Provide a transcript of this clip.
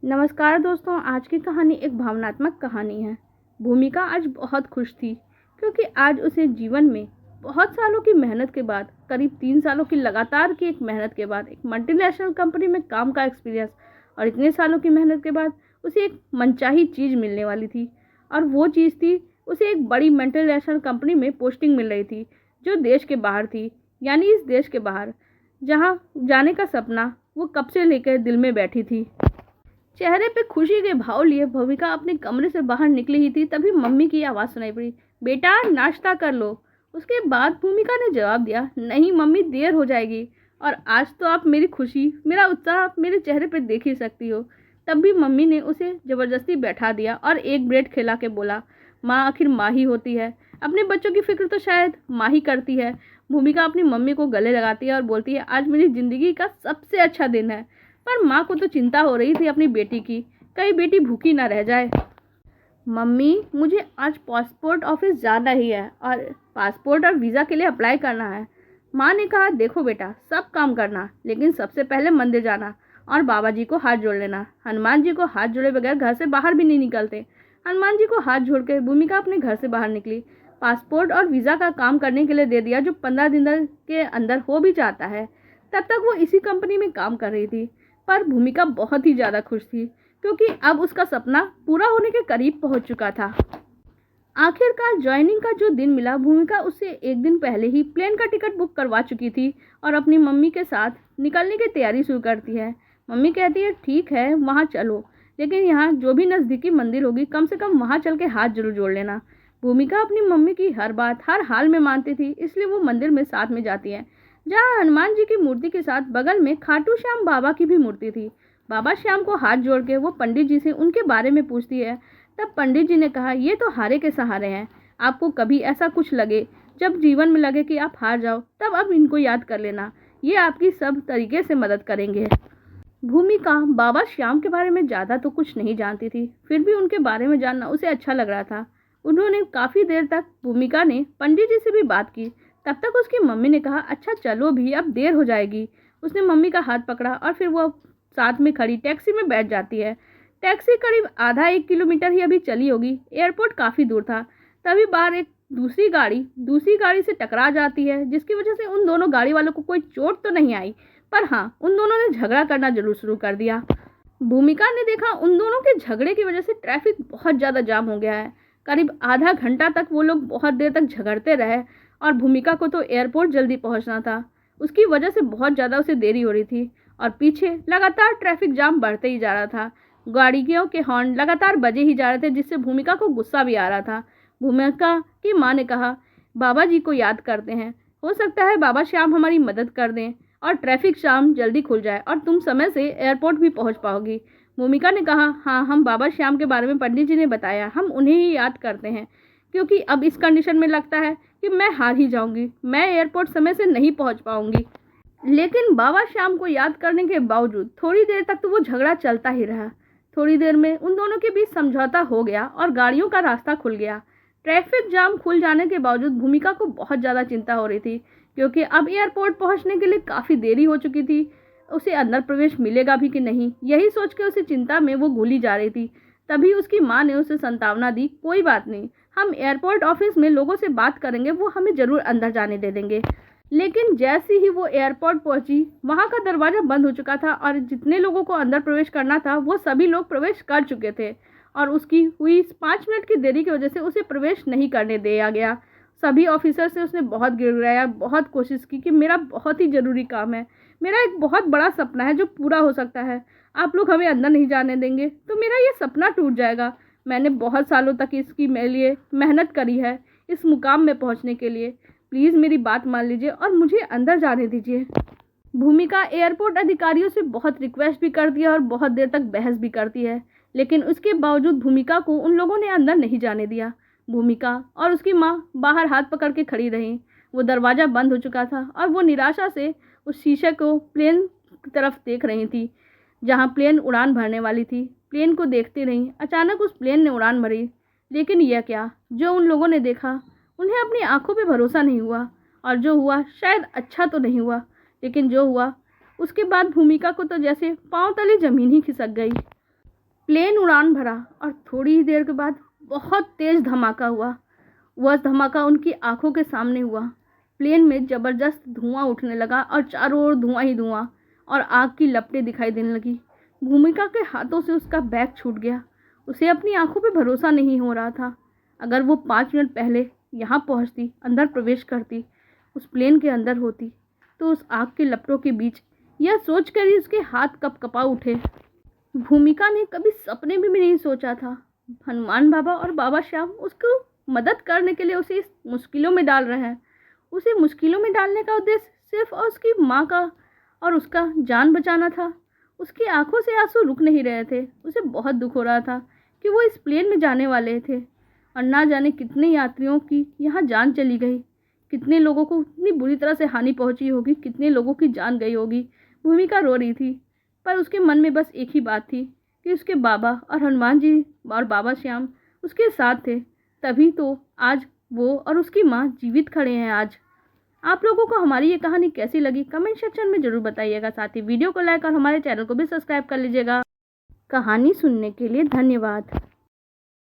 नमस्कार दोस्तों, आज की कहानी एक भावनात्मक कहानी है। भूमिका आज बहुत खुश थी क्योंकि आज उसे जीवन में बहुत सालों की मेहनत के बाद, करीब 3 सालों की लगातार की एक मेहनत के बाद, एक मल्टीनेशनल कंपनी में काम का एक्सपीरियंस और इतने सालों की मेहनत के बाद उसे एक मनचाही चीज़ मिलने वाली थी। और वो चीज़ थी, उसे एक बड़ी मल्टीनेशनल कंपनी में पोस्टिंग मिल रही थी जो देश के बाहर थी, यानी इस देश के बाहर, जहाँ जाने का सपना वो कब से लेकर दिल में बैठी थी। चेहरे पे खुशी के भाव लिए भूमिका अपने कमरे से बाहर निकली ही थी, तभी मम्मी की आवाज़ सुनाई पड़ी, बेटा नाश्ता कर लो। उसके बाद भूमिका ने जवाब दिया, नहीं मम्मी, देर हो जाएगी। और आज तो आप मेरी खुशी, मेरा उत्साह आप मेरे चेहरे पे देख ही सकती हो। तब भी मम्मी ने उसे ज़बरदस्ती बैठा दिया और एक ब्रेड खिला के बोला, माँ आखिर माँ ही होती है, अपने बच्चों की फिक्र तो शायद माँ ही करती है। भूमिका अपनी मम्मी को गले लगाती है और बोलती है, आज मेरी ज़िंदगी का सबसे अच्छा दिन है। पर माँ को तो चिंता हो रही थी अपनी बेटी की, कहीं बेटी भूखी ना रह जाए। मम्मी, मुझे आज पासपोर्ट ऑफिस जाना ही है और पासपोर्ट और वीज़ा के लिए अप्लाई करना है। माँ ने कहा, देखो बेटा, सब काम करना, लेकिन सबसे पहले मंदिर जाना और बाबा जी को हाथ जोड़ लेना। हनुमान जी को हाथ जोड़े बगैर घर से बाहर भी नहीं निकलते। हनुमान जी को हाथ जोड़ के भूमिका अपने घर से बाहर निकली। पासपोर्ट और वीज़ा का काम करने के लिए दे दिया, जो 15 दिन के अंदर हो भी जाता है। तब तक वो इसी कंपनी में काम कर रही थी। पर भूमिका बहुत ही ज़्यादा खुश थी क्योंकि अब उसका सपना पूरा होने के करीब पहुंच चुका था। आखिरकार ज्वाइनिंग का जो दिन मिला, भूमिका उससे एक दिन पहले ही प्लेन का टिकट बुक करवा चुकी थी और अपनी मम्मी के साथ निकलने की तैयारी शुरू करती है। मम्मी कहती है, ठीक है वहाँ चलो, लेकिन यहाँ जो भी नज़दीकी मंदिर होगी कम से कम वहाँ चल के हाथ जरूर जोड़ लेना। भूमिका अपनी मम्मी की हर बात हर हाल में मानती थी, इसलिए वो मंदिर में साथ में जाती है, जहाँ हनुमान जी की मूर्ति के साथ बगल में खाटू श्याम बाबा की भी मूर्ति थी। बाबा श्याम को हाथ जोड़ के वो पंडित जी से उनके बारे में पूछती है। तब पंडित जी ने कहा, ये तो हारे के सहारे हैं, आपको कभी ऐसा कुछ लगे, जब जीवन में लगे कि आप हार जाओ, तब अब इनको याद कर लेना, ये आपकी सब तरीके से मदद करेंगे। भूमिका बाबा श्याम के बारे में ज़्यादा तो कुछ नहीं जानती थी, फिर भी उनके बारे में जानना उसे अच्छा लग रहा था। उन्होंने काफ़ी देर तक भूमिका ने पंडित जी से भी बात की। तब तक उसकी मम्मी ने कहा, अच्छा चलो भी, अब देर हो जाएगी। उसने मम्मी का हाथ पकड़ा और फिर वो साथ में खड़ी टैक्सी में बैठ जाती है। टैक्सी करीब आधा 1 किलोमीटर ही अभी चली होगी, एयरपोर्ट काफ़ी दूर था। तभी बाहर एक दूसरी गाड़ी से टकरा जाती है, जिसकी वजह से उन दोनों गाड़ी वालों को कोई चोट तो नहीं आई, पर हाँ, उन दोनों ने झगड़ा करना जरूर शुरू कर दिया। भूमिका ने देखा उन दोनों के झगड़े की वजह से ट्रैफिक बहुत ज़्यादा जाम हो गया है। करीब आधा घंटा तक वो लोग बहुत देर तक झगड़ते रहे और भूमिका को तो एयरपोर्ट जल्दी पहुंचना था। उसकी वजह से बहुत ज़्यादा उसे देरी हो रही थी और पीछे लगातार ट्रैफिक जाम बढ़ते ही जा रहा था। गाड़ियों के हॉर्न लगातार बजे ही जा रहे थे, जिससे भूमिका को गुस्सा भी आ रहा था। भूमिका की माँ ने कहा, बाबा जी को याद करते हैं, हो सकता है बाबा श्याम हमारी मदद कर दें और ट्रैफिक जाम जल्दी खुल जाए और तुम समय से एयरपोर्ट भी पहुंच पाओगी। भूमिका ने कहा, हाँ, हम बाबा श्याम के बारे में पंडित जी ने बताया, हम उन्हें ही याद करते हैं, क्योंकि अब इस कंडीशन में लगता है कि मैं हार ही जाऊंगी, मैं एयरपोर्ट समय से नहीं पहुंच पाऊंगी। लेकिन बाबा श्याम को याद करने के बावजूद थोड़ी देर तक तो वो झगड़ा चलता ही रहा। थोड़ी देर में उन दोनों के बीच समझौता हो गया और गाड़ियों का रास्ता खुल गया। ट्रैफिक जाम खुल जाने के बावजूद भूमिका को बहुत ज़्यादा चिंता हो रही थी, क्योंकि अब एयरपोर्ट पहुंचने के लिए काफ़ी देरी हो चुकी थी। उसे अंदर प्रवेश मिलेगा भी कि नहीं, यही सोच के उसे चिंता में वो घुली जा रही थी। तभी उसकी माँ ने उसे सांत्वना दी, कोई बात नहीं, हम एयरपोर्ट ऑफिस में लोगों से बात करेंगे, वो हमें ज़रूर अंदर जाने दे देंगे। लेकिन जैसे ही वो एयरपोर्ट पहुंची, वहां का दरवाज़ा बंद हो चुका था और जितने लोगों को अंदर प्रवेश करना था वो सभी लोग प्रवेश कर चुके थे और उसकी हुई 5 मिनट की देरी की वजह से उसे प्रवेश नहीं करने दिया गया। सभी ऑफिसर से उसने बहुत गिड़गिड़ाया, बहुत कोशिश की कि मेरा बहुत ही ज़रूरी काम है, मेरा एक बहुत बड़ा सपना है जो पूरा हो सकता है, आप लोग हमें अंदर नहीं जाने देंगे तो मेरा ये सपना टूट जाएगा। मैंने बहुत सालों तक इसकी मेरे लिए मेहनत करी है, इस मुकाम में पहुंचने के लिए, प्लीज़ मेरी बात मान लीजिए और मुझे अंदर जाने दीजिए। भूमिका एयरपोर्ट अधिकारियों से बहुत रिक्वेस्ट भी करती है और बहुत देर तक बहस भी करती है, लेकिन उसके बावजूद भूमिका को उन लोगों ने अंदर नहीं जाने दिया। भूमिका और उसकी माँ बाहर हाथ पकड़ के खड़ी रहीं। वो दरवाज़ा बंद हो चुका था और वो निराशा से उस शीशे को प्लेन की तरफ देख रही थी, जहाँ प्लेन उड़ान भरने वाली थी। प्लेन को देखती रहीं। अचानक उस प्लेन ने उड़ान भरी, लेकिन यह क्या, जो उन लोगों ने देखा उन्हें अपनी आंखों पे भरोसा नहीं हुआ, और जो हुआ शायद अच्छा तो नहीं हुआ, लेकिन जो हुआ उसके बाद भूमिका को तो जैसे पांव तले जमीन ही खिसक गई। प्लेन उड़ान भरा और थोड़ी ही देर के बाद बहुत तेज धमाका हुआ। वह धमाका उनकी आंखों के सामने हुआ। प्लेन में जबरदस्त धुआं उठने लगा और चारों ओर धुआं ही धुआं और आग की लपटें दिखाई देने लगी। भूमिका के हाथों से उसका बैग छूट गया। उसे अपनी आंखों पे भरोसा नहीं हो रहा था। अगर वो 5 मिनट पहले यहाँ पहुँचती, अंदर प्रवेश करती, उस प्लेन के अंदर होती, तो उस आग की लपटों के बीच यह सोच कर ही उसके हाथ कँपा उठे। भूमिका ने कभी सपने में भी नहीं सोचा था हनुमान बाबा और बाबा श्याम उसको मदद करने के लिए उसे इस मुश्किलों में डाल रहे हैं। उसे मुश्किलों में डालने का उद्देश्य सिर्फ और उसकी माँ का और उसका जान बचाना था। उसकी आंखों से आंसू रुक नहीं रहे थे। उसे बहुत दुख हो रहा था कि वो इस प्लेन में जाने वाले थे और ना जाने कितने यात्रियों की यहाँ जान चली गई, कितने लोगों को इतनी बुरी तरह से हानि पहुँची होगी, कितने लोगों की जान गई होगी। भूमिका रो रही थी, पर उसके मन में बस एक ही बात थी कि उसके बाबा और हनुमान जी और बाबा श्याम उसके साथ थे, तभी तो आज वो और उसकी माँ जीवित खड़े हैं। आज आप लोगों को हमारी ये कहानी कैसी लगी कमेंट सेक्शन में ज़रूर बताइएगा। साथ ही वीडियो को लाइक और हमारे चैनल को भी सब्सक्राइब कर लीजिएगा। कहानी सुनने के लिए धन्यवाद।